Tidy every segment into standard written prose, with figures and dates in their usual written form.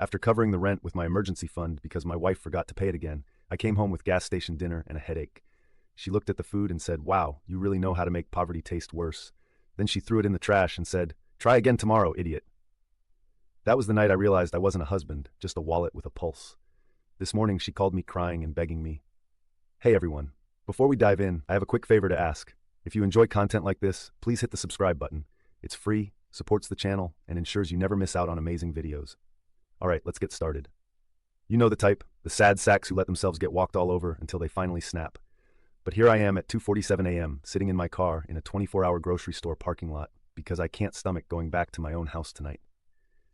After covering the rent with my emergency fund because my wife forgot to pay it again, I came home with gas station dinner and a headache. She looked at the food and said, "Wow, you really know how to make poverty taste worse." Then she threw it in the trash and said, "Try again tomorrow, idiot." That was the night I realized I wasn't a husband, just a wallet with a pulse. This morning she called me crying and begging me. Hey everyone, before we dive in, I have a quick favor to ask. If you enjoy content like this, please hit the subscribe button. It's free, supports the channel, and ensures you never miss out on amazing videos. Alright, let's get started. You know the type, the sad sacks who let themselves get walked all over until they finally snap. But here I am at 2:47 a.m., sitting in my car in a 24-hour grocery store parking lot because I can't stomach going back to my own house tonight.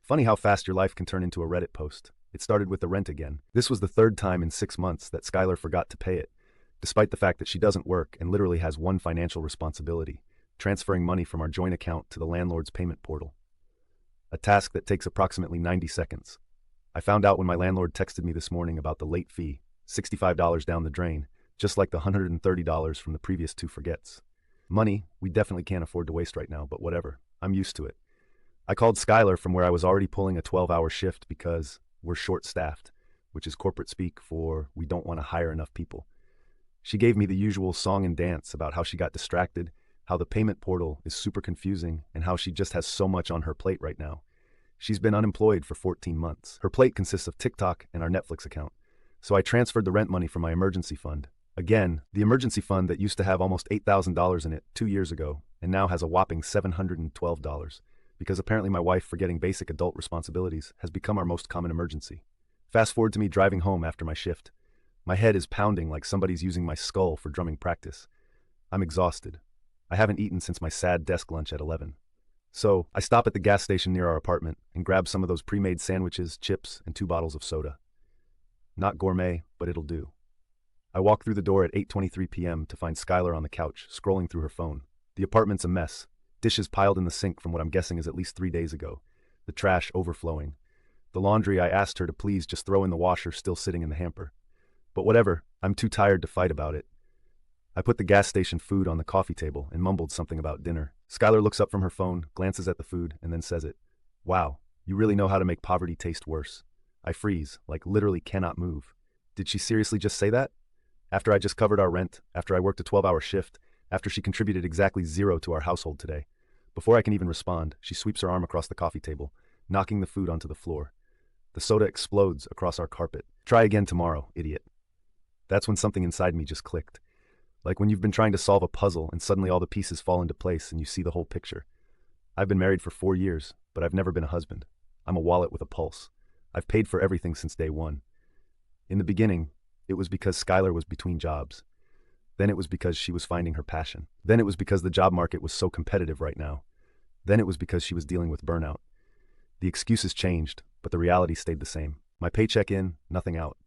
Funny how fast your life can turn into a Reddit post. It started with the rent again. This was the third time in 6 months that Skylar forgot to pay it, despite the fact that she doesn't work and literally has one financial responsibility: transferring money from our joint account to the landlord's payment portal. A task that takes approximately 90 seconds. I found out when my landlord texted me this morning about the late fee, $65 down the drain, just like the $130 from the previous two forgets. Money we definitely can't afford to waste right now, but whatever. I'm used to it. I called Skylar from where I was already pulling a 12-hour shift because we're short-staffed, which is corporate speak for we don't want to hire enough people. She gave me the usual song and dance about how she got distracted, how the payment portal is super confusing, and how she just has so much on her plate right now. She's been unemployed for 14 months. Her plate consists of TikTok and our Netflix account. So I transferred the rent money from my emergency fund. Again, the emergency fund that used to have almost $8,000 in it 2 years ago and now has a whopping $712, because apparently my wife forgetting basic adult responsibilities has become our most common emergency. Fast forward to me driving home after my shift. My head is pounding like somebody's using my skull for drumming practice. I'm exhausted. I haven't eaten since my sad desk lunch at 11. So I stop at the gas station near our apartment and grab some of those pre-made sandwiches, chips, and 2 bottles of soda. Not gourmet, but it'll do. I walk through the door at 8:23 p.m. to find Skylar on the couch, scrolling through her phone. The apartment's a mess. Dishes piled in the sink from what I'm guessing is at least 3 days ago. The trash overflowing. The laundry I asked her to please just throw in the washer still sitting in the hamper. But whatever, I'm too tired to fight about it. I put the gas station food on the coffee table and mumbled something about dinner. Skylar looks up from her phone, glances at the food, and then says it. "Wow, you really know how to make poverty taste worse." I freeze, like literally cannot move. Did she seriously just say that? After I just covered our rent, after I worked a 12-hour shift, after she contributed exactly zero to our household today. Before I can even respond, she sweeps her arm across the coffee table, knocking the food onto the floor. The soda explodes across our carpet. "Try again tomorrow, idiot." That's when something inside me just clicked. Like when you've been trying to solve a puzzle and suddenly all the pieces fall into place and you see the whole picture. I've been married for 4 years, but I've never been a husband. I'm a wallet with a pulse. I've paid for everything since day one. In the beginning, it was because Skylar was between jobs. Then it was because she was finding her passion. Then it was because the job market was so competitive right now. Then it was because she was dealing with burnout. The excuses changed, but the reality stayed the same. My paycheck in, nothing out.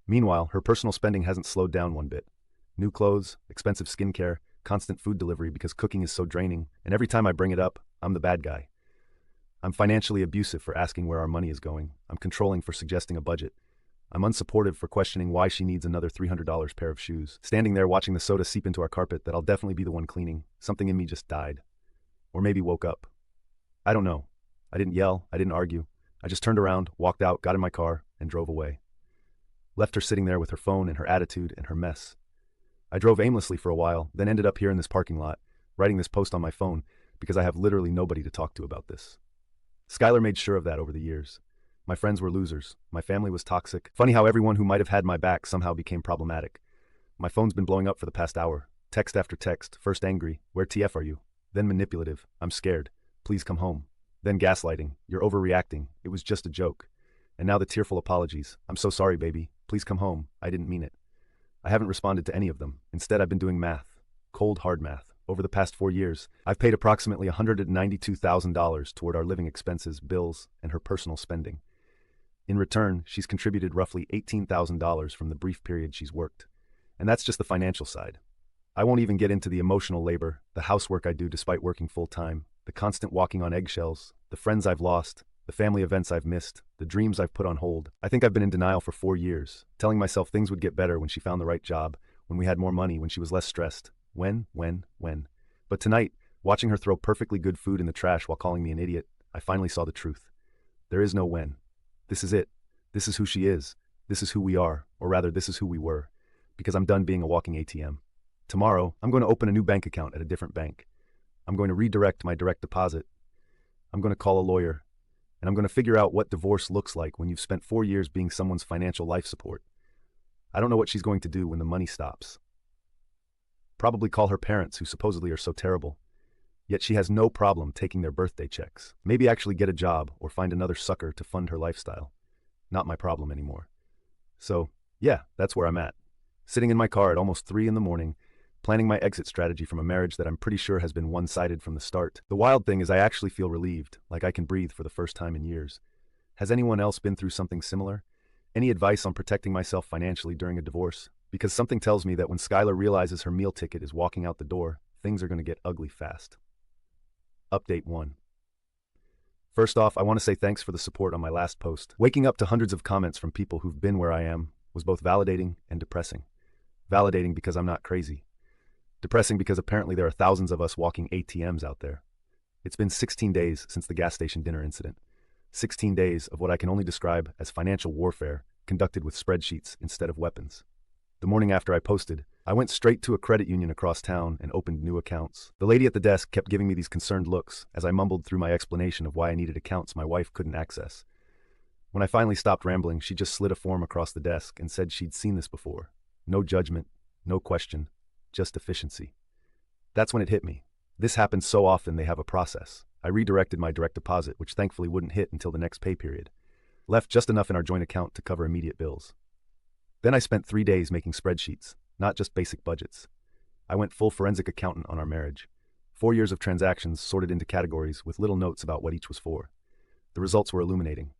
Meanwhile, her personal spending hasn't slowed down one bit. New clothes, expensive skincare, constant food delivery because cooking is so draining, and every time I bring it up, I'm the bad guy. I'm financially abusive for asking where our money is going. I'm controlling for suggesting a budget. I'm unsupportive for questioning why she needs another $300 pair of shoes. Standing there watching the soda seep into our carpet that I'll definitely be the one cleaning, something in me just died. Or maybe woke up. I don't know. I didn't yell, I didn't argue. I just turned around, walked out, got in my car, and drove away. Left her sitting there with her phone and her attitude and her mess. I drove aimlessly for a while, then ended up here in this parking lot, writing this post on my phone because I have literally nobody to talk to about this. Skylar made sure of that over the years. My friends were losers. My family was toxic. Funny how everyone who might have had my back somehow became problematic. My phone's been blowing up for the past hour. Text after text, first angry, "Where TF are you?" Then manipulative, "I'm scared. Please come home." Then gaslighting, "You're overreacting. It was just a joke." And now the tearful apologies, "I'm so sorry, baby. Please come home. I didn't mean it." I haven't responded to any of them. Instead, I've been doing math. Cold, hard math. Over the past 4 years, I've paid approximately $192,000 toward our living expenses, bills, and her personal spending. In return, she's contributed roughly $18,000 from the brief period she's worked. And that's just the financial side. I won't even get into the emotional labor, the housework I do despite working full-time, the constant walking on eggshells, the friends I've lost, the family events I've missed, the dreams I've put on hold. I think I've been in denial for 4 years, telling myself things would get better when she found the right job, when we had more money, when she was less stressed. When? But tonight, watching her throw perfectly good food in the trash while calling me an idiot, I finally saw the truth. There is no when. This is it. This is who she is. This is who we are, or rather, this is who we were, because I'm done being a walking ATM. Tomorrow, I'm going to open a new bank account at a different bank. I'm going to redirect my direct deposit. I'm going to call a lawyer, and I'm going to figure out what divorce looks like when you've spent 4 years being someone's financial life support. I don't know what she's going to do when the money stops. Probably call her parents, who supposedly are so terrible. Yet she has no problem taking their birthday checks. Maybe actually get a job or find another sucker to fund her lifestyle. Not my problem anymore. So, yeah, that's where I'm at. Sitting in my car at almost 3 in the morning, planning my exit strategy from a marriage that I'm pretty sure has been one-sided from the start. The wild thing is I actually feel relieved, like I can breathe for the first time in years. Has anyone else been through something similar? Any advice on protecting myself financially during a divorce? Because something tells me that when Skylar realizes her meal ticket is walking out the door, things are going to get ugly fast. Update 1. First off, I want to say thanks for the support on my last post. Waking up to hundreds of comments from people who've been where I am was both validating and depressing. Validating because I'm not crazy. Depressing because apparently there are thousands of us walking ATMs out there. It's been 16 days since the gas station dinner incident. 16 days of what I can only describe as financial warfare conducted with spreadsheets instead of weapons. The morning after I posted, I went straight to a credit union across town and opened new accounts. The lady at the desk kept giving me these concerned looks as I mumbled through my explanation of why I needed accounts my wife couldn't access. When I finally stopped rambling, she just slid a form across the desk and said she'd seen this before. No judgment, no question, just efficiency. That's when it hit me. This happens so often they have a process. I redirected my direct deposit, which thankfully wouldn't hit until the next pay period. Left just enough in our joint account to cover immediate bills. Then I spent 3 days making spreadsheets, not just basic budgets. I went full forensic accountant on our marriage. 4 years of transactions sorted into categories with little notes about what each was for. The results were illuminating.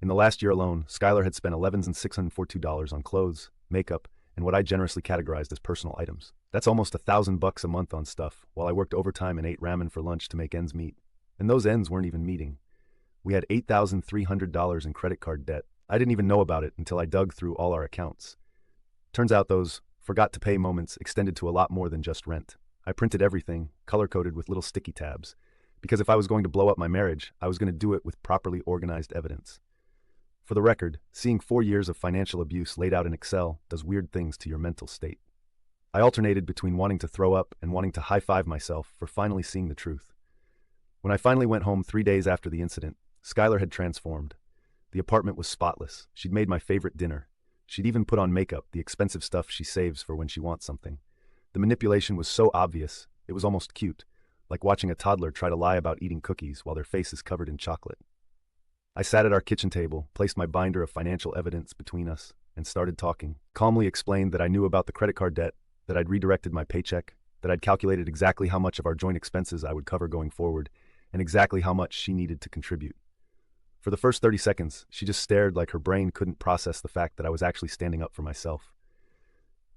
In the last year alone, Skylar had spent $11,642 on clothes, makeup, and what I generously categorized as personal items. That's almost $1,000 a month on stuff, while I worked overtime and ate ramen for lunch to make ends meet. And those ends weren't even meeting. We had $8,300 in credit card debt. I didn't even know about it until I dug through all our accounts. Turns out those forgot to pay moments extended to a lot more than just rent. I printed everything, color-coded with little sticky tabs, because if I was going to blow up my marriage, I was going to do it with properly organized evidence. For the record, seeing 4 years of financial abuse laid out in Excel does weird things to your mental state. I alternated between wanting to throw up and wanting to high-five myself for finally seeing the truth. When I finally went home 3 days after the incident, Skylar had transformed. The apartment was spotless. She'd made my favorite dinner. She'd even put on makeup, the expensive stuff she saves for when she wants something. The manipulation was so obvious, it was almost cute, like watching a toddler try to lie about eating cookies while their face is covered in chocolate. I sat at our kitchen table, placed my binder of financial evidence between us, and started talking. Calmly explained that I knew about the credit card debt, that I'd redirected my paycheck, that I'd calculated exactly how much of our joint expenses I would cover going forward, and exactly how much she needed to contribute. For the first 30 seconds, she just stared like her brain couldn't process the fact that I was actually standing up for myself.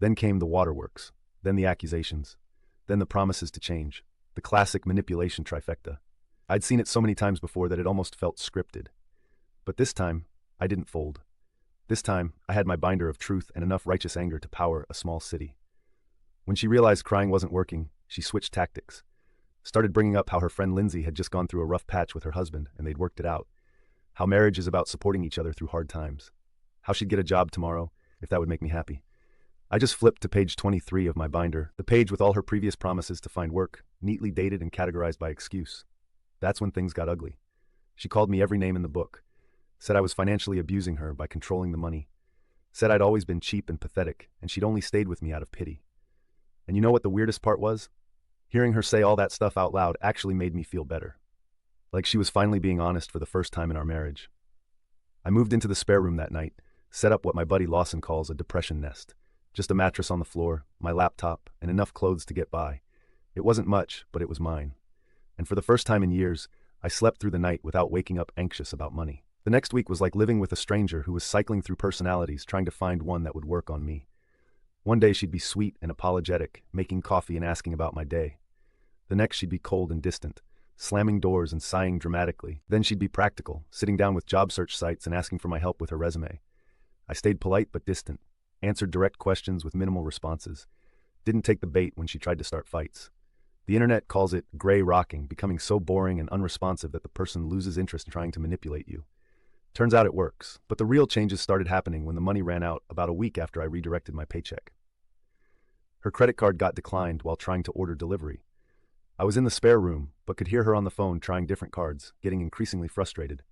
Then came the waterworks, then the accusations, then the promises to change, the classic manipulation trifecta. I'd seen it so many times before that it almost felt scripted. But this time, I didn't fold. This time, I had my binder of truth and enough righteous anger to power a small city. When she realized crying wasn't working, she switched tactics. Started bringing up how her friend Lindsay had just gone through a rough patch with her husband and they'd worked it out. How marriage is about supporting each other through hard times. How she'd get a job tomorrow, if that would make me happy. I just flipped to page 23 of my binder, the page with all her previous promises to find work, neatly dated and categorized by excuse. That's when things got ugly. She called me every name in the book. Said I was financially abusing her by controlling the money. Said I'd always been cheap and pathetic, and she'd only stayed with me out of pity. And you know what the weirdest part was? Hearing her say all that stuff out loud actually made me feel better. Like she was finally being honest for the first time in our marriage. I moved into the spare room that night, set up what my buddy Lawson calls a depression nest. Just a mattress on the floor, my laptop, and enough clothes to get by. It wasn't much, but it was mine. And for the first time in years, I slept through the night without waking up anxious about money. The next week was like living with a stranger who was cycling through personalities trying to find one that would work on me. One day she'd be sweet and apologetic, making coffee and asking about my day. The next she'd be cold and distant, slamming doors and sighing dramatically. Then she'd be practical, sitting down with job search sites and asking for my help with her resume. I stayed polite but distant, answered direct questions with minimal responses, didn't take the bait when she tried to start fights. The internet calls it gray rocking, becoming so boring and unresponsive that the person loses interest in trying to manipulate you. Turns out it works, but the real changes started happening when the money ran out about a week after I redirected my paycheck. Her credit card got declined while trying to order delivery. I was in the spare room, but could hear her on the phone trying different cards, getting increasingly frustrated.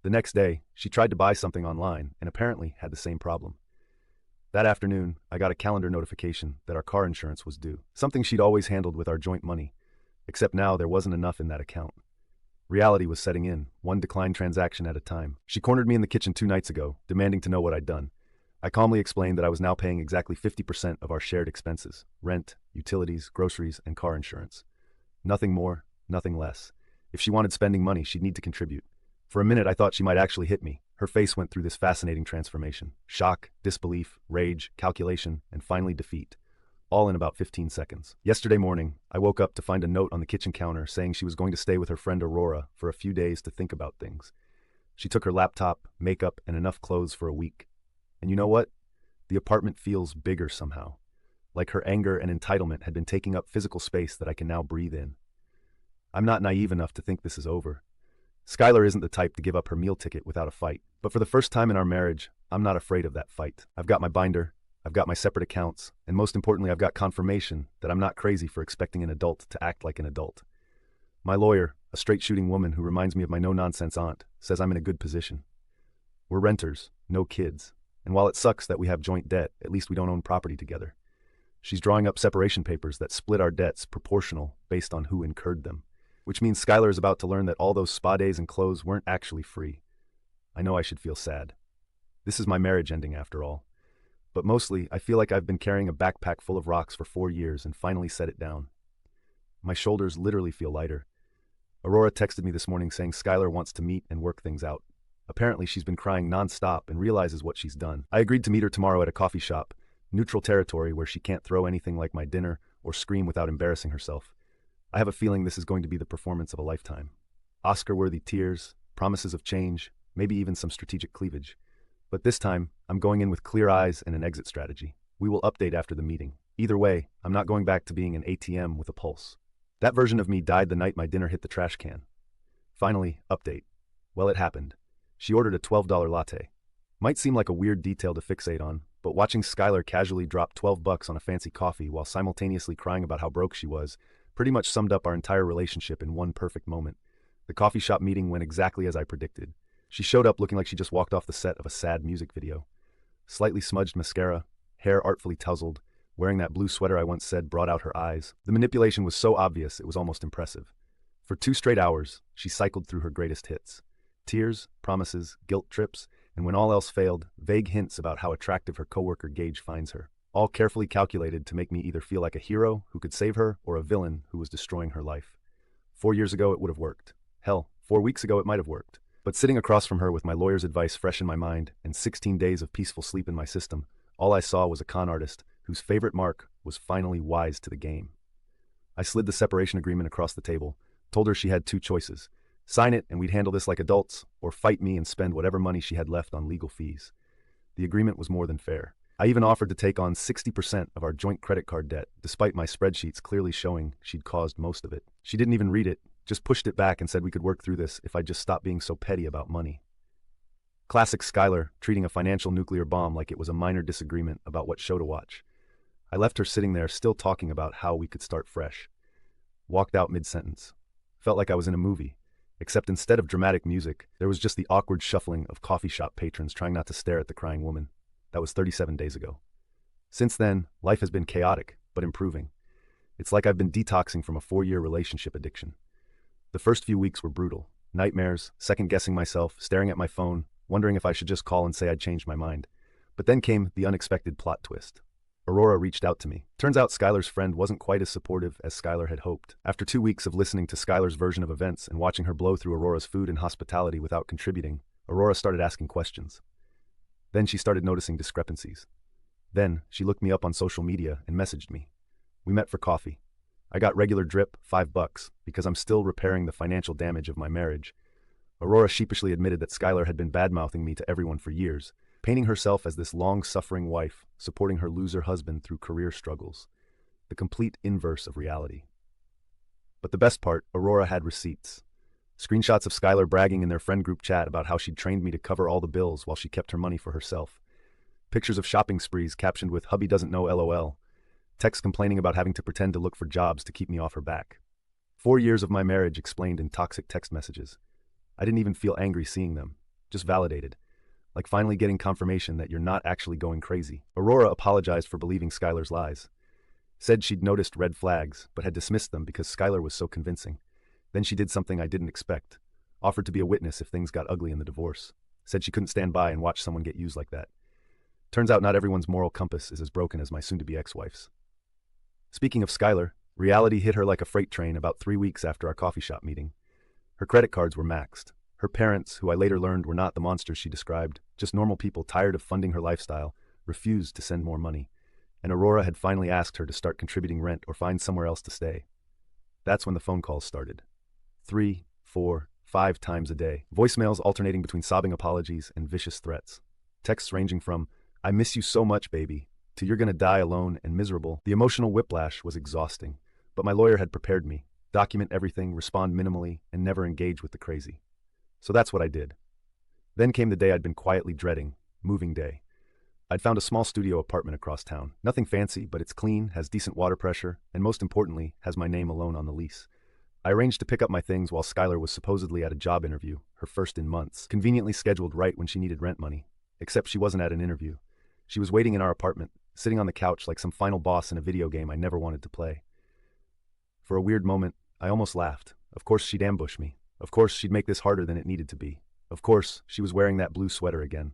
The next day, she tried to buy something online and apparently had the same problem. That afternoon, I got a calendar notification that our car insurance was due, something she'd always handled with our joint money, except now there wasn't enough in that account. Reality was setting in, one declined transaction at a time. She cornered me in the kitchen 2 nights ago, demanding to know what I'd done. I calmly explained that I was now paying exactly 50% of our shared expenses: rent, utilities, groceries, and car insurance. Nothing more, nothing less. If she wanted spending money, she'd need to contribute. For a minute, I thought she might actually hit me. Her face went through this fascinating transformation: shock, disbelief, rage, calculation, and finally defeat. All in about 15 seconds. Yesterday morning, I woke up to find a note on the kitchen counter saying she was going to stay with her friend Aurora for a few days to think about things. She took her laptop, makeup, and enough clothes for a week. And you know what? The apartment feels bigger somehow. Like her anger and entitlement had been taking up physical space that I can now breathe in. I'm not naive enough to think this is over. Skylar isn't the type to give up her meal ticket without a fight. But for the first time in our marriage, I'm not afraid of that fight. I've got my binder, I've got my separate accounts, and most importantly, I've got confirmation that I'm not crazy for expecting an adult to act like an adult. My lawyer, a straight-shooting woman who reminds me of my no-nonsense aunt, says I'm in a good position. We're renters, no kids, and while it sucks that we have joint debt, at least we don't own property together. She's drawing up separation papers that split our debts proportional based on who incurred them, which means Skylar is about to learn that all those spa days and clothes weren't actually free. I know I should feel sad. This is my marriage ending after all. But mostly, I feel like I've been carrying a backpack full of rocks for 4 years and finally set it down. My shoulders literally feel lighter. Aurora texted me this morning saying Skylar wants to meet and work things out. Apparently, she's been crying nonstop and realizes what she's done. I agreed to meet her tomorrow at a coffee shop, neutral territory where she can't throw anything like my dinner or scream without embarrassing herself. I have a feeling this is going to be the performance of a lifetime. Oscar-worthy tears, promises of change, maybe even some strategic cleavage. But this time, I'm going in with clear eyes and an exit strategy. We will update after the meeting. Either way, I'm not going back to being an ATM with a pulse. That version of me died the night my dinner hit the trash can. Finally, update. Well, it happened. She ordered a $12 latte. Might seem like a weird detail to fixate on, but watching Skylar casually drop $12 on a fancy coffee while simultaneously crying about how broke she was pretty much summed up our entire relationship in one perfect moment. The coffee shop meeting went exactly as I predicted. She showed up looking like she just walked off the set of a sad music video. Slightly smudged mascara, hair artfully tousled, wearing that blue sweater I once said brought out her eyes. The manipulation was so obvious it was almost impressive. For 2 straight hours, she cycled through her greatest hits. Tears, promises, guilt trips, and when all else failed, vague hints about how attractive her coworker Gage finds her. All carefully calculated to make me either feel like a hero who could save her or a villain who was destroying her life. 4 years ago, it would have worked. Hell, 4 weeks ago, it might have worked. But sitting across from her with my lawyer's advice fresh in my mind and 16 days of peaceful sleep in my system, all I saw was a con artist whose favorite mark was finally wise to the game. I slid the separation agreement across the table, told her she had 2 choices: sign it and we'd handle this like adults, or fight me and spend whatever money she had left on legal fees. The agreement was more than fair. I even offered to take on 60% of our joint credit card debt, despite my spreadsheets clearly showing she'd caused most of it. She didn't even read it, just pushed it back and said we could work through this if I'd just stop being so petty about money. Classic Skylar, treating a financial nuclear bomb like it was a minor disagreement about what show to watch. I left her sitting there still talking about how we could start fresh. Walked out mid-sentence. Felt like I was in a movie, except instead of dramatic music, there was just the awkward shuffling of coffee shop patrons trying not to stare at the crying woman. That was 37 days ago. Since then, life has been chaotic, but improving. It's like I've been detoxing from a 4-year relationship addiction. The first few weeks were brutal. Nightmares, second-guessing myself, staring at my phone, wondering if I should just call and say I'd changed my mind. But then came the unexpected plot twist. Aurora reached out to me. Turns out Skylar's friend wasn't quite as supportive as Skylar had hoped. After 2 weeks of listening to Skylar's version of events and watching her blow through Aurora's food and hospitality without contributing, Aurora started asking questions. Then she started noticing discrepancies. Then she looked me up on social media and messaged me. We met for coffee. I got regular drip, $5, because I'm still repairing the financial damage of my marriage. Aurora sheepishly admitted that Skylar had been bad-mouthing me to everyone for years, painting herself as this long-suffering wife, supporting her loser husband through career struggles. The complete inverse of reality. But the best part, Aurora had receipts. Screenshots of Skylar bragging in their friend group chat about how she'd trained me to cover all the bills while she kept her money for herself. Pictures of shopping sprees captioned with "Hubby doesn't know LOL." Texts complaining about having to pretend to look for jobs to keep me off her back. 4 years of my marriage explained in toxic text messages. I didn't even feel angry seeing them, just validated. Like finally getting confirmation that you're not actually going crazy. Aurora apologized for believing Skylar's lies. Said she'd noticed red flags, but had dismissed them because Skylar was so convincing. Then she did something I didn't expect. Offered to be a witness if things got ugly in the divorce. Said she couldn't stand by and watch someone get used like that. Turns out not everyone's moral compass is as broken as my soon-to-be ex-wife's. Speaking of Skylar, reality hit her like a freight train about 3 weeks after our coffee shop meeting. Her credit cards were maxed. Her parents, who I later learned were not the monsters she described, just normal people tired of funding her lifestyle, refused to send more money. And Aurora had finally asked her to start contributing rent or find somewhere else to stay. That's when the phone calls started. 3, 4, 5 times a day. Voicemails alternating between sobbing apologies and vicious threats. Texts ranging from, "I miss you so much, baby," to "You're gonna die alone and miserable." The emotional whiplash was exhausting, but my lawyer had prepared me. Document everything, respond minimally, and never engage with the crazy. So that's what I did. Then came the day I'd been quietly dreading, moving day. I'd found a small studio apartment across town. Nothing fancy, but it's clean, has decent water pressure, and most importantly, has my name alone on the lease. I arranged to pick up my things while Skylar was supposedly at a job interview, her first in months, conveniently scheduled right when she needed rent money. Except she wasn't at an interview. She was waiting in our apartment, sitting on the couch like some final boss in a video game I never wanted to play. For a weird moment, I almost laughed. Of course she'd ambush me. Of course she'd make this harder than it needed to be. Of course she was wearing that blue sweater again.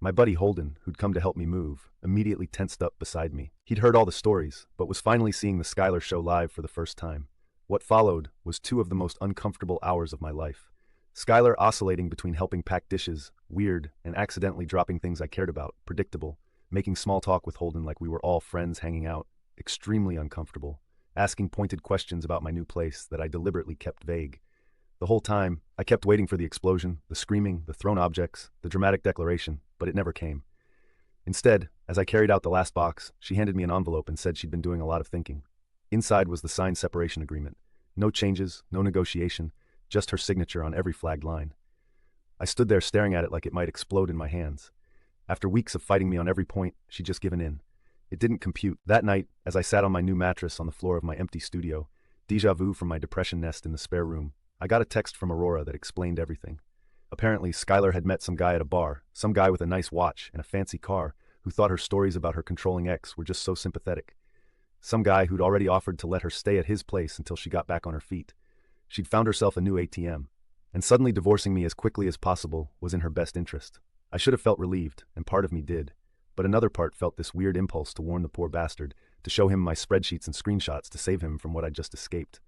My buddy Holden, who'd come to help me move, immediately tensed up beside me. He'd heard all the stories, but was finally seeing the Skylar show live for the first time. What followed was 2 of the most uncomfortable hours of my life. Skylar oscillating between helping pack dishes, weird, and accidentally dropping things I cared about, predictable, making small talk with Holden like we were all friends hanging out, extremely uncomfortable, asking pointed questions about my new place that I deliberately kept vague. The whole time, I kept waiting for the explosion, the screaming, the thrown objects, the dramatic declaration, but it never came. Instead, as I carried out the last box, she handed me an envelope and said she'd been doing a lot of thinking. Inside was the signed separation agreement. No changes, no negotiation, just her signature on every flagged line. I stood there staring at it like it might explode in my hands. After weeks of fighting me on every point, she'd just given in. It didn't compute. That night, as I sat on my new mattress on the floor of my empty studio, déjà vu from my depression nest in the spare room, I got a text from Aurora that explained everything. Apparently, Skylar had met some guy at a bar, some guy with a nice watch and a fancy car, who thought her stories about her controlling ex were just so sympathetic. Some guy who'd already offered to let her stay at his place until she got back on her feet. She'd found herself a new ATM, and suddenly divorcing me as quickly as possible was in her best interest. I should have felt relieved, and part of me did, but another part felt this weird impulse to warn the poor bastard, to show him my spreadsheets and screenshots to save him from what I'd just escaped.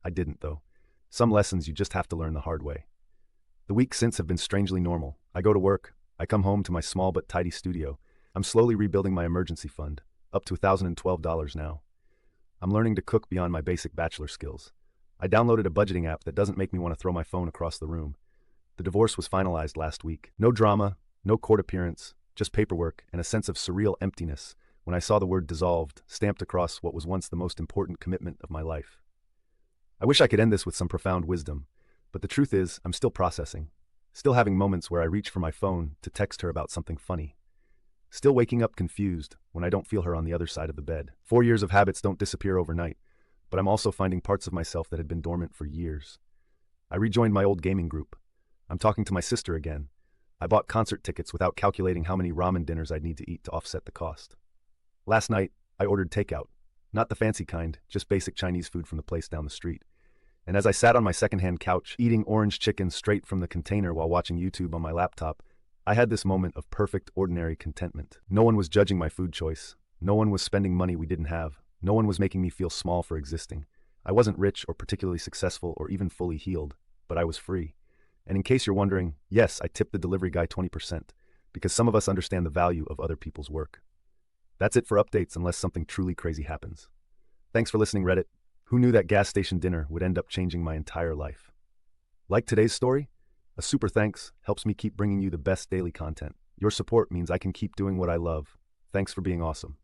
I didn't, though. Some lessons you just have to learn the hard way. The weeks since have been strangely normal. I go to work, I come home to my small but tidy studio. I'm slowly rebuilding my emergency fund, up to $1,012 now. I'm learning to cook beyond my basic bachelor skills. I downloaded a budgeting app that doesn't make me want to throw my phone across the room. The divorce was finalized last week. No drama, no court appearance, just paperwork and a sense of surreal emptiness when I saw the word dissolved stamped across what was once the most important commitment of my life. I wish I could end this with some profound wisdom, but the truth is I'm still processing, still having moments where I reach for my phone to text her about something funny. Still waking up confused when I don't feel her on the other side of the bed. 4 years of habits don't disappear overnight, but I'm also finding parts of myself that had been dormant for years. I rejoined my old gaming group. I'm talking to my sister again. I bought concert tickets without calculating how many ramen dinners I'd need to eat to offset the cost. Last night, I ordered takeout. Not the fancy kind, just basic Chinese food from the place down the street. And as I sat on my secondhand couch, eating orange chicken straight from the container while watching YouTube on my laptop, I had this moment of perfect, ordinary contentment. No one was judging my food choice. No one was spending money we didn't have. No one was making me feel small for existing. I wasn't rich or particularly successful or even fully healed, but I was free. And in case you're wondering, yes, I tipped the delivery guy 20%, because some of us understand the value of other people's work. That's it for updates unless something truly crazy happens. Thanks for listening, Reddit. Who knew that gas station dinner would end up changing my entire life? Like today's story? A super thanks helps me keep bringing you the best daily content. Your support means I can keep doing what I love. Thanks for being awesome.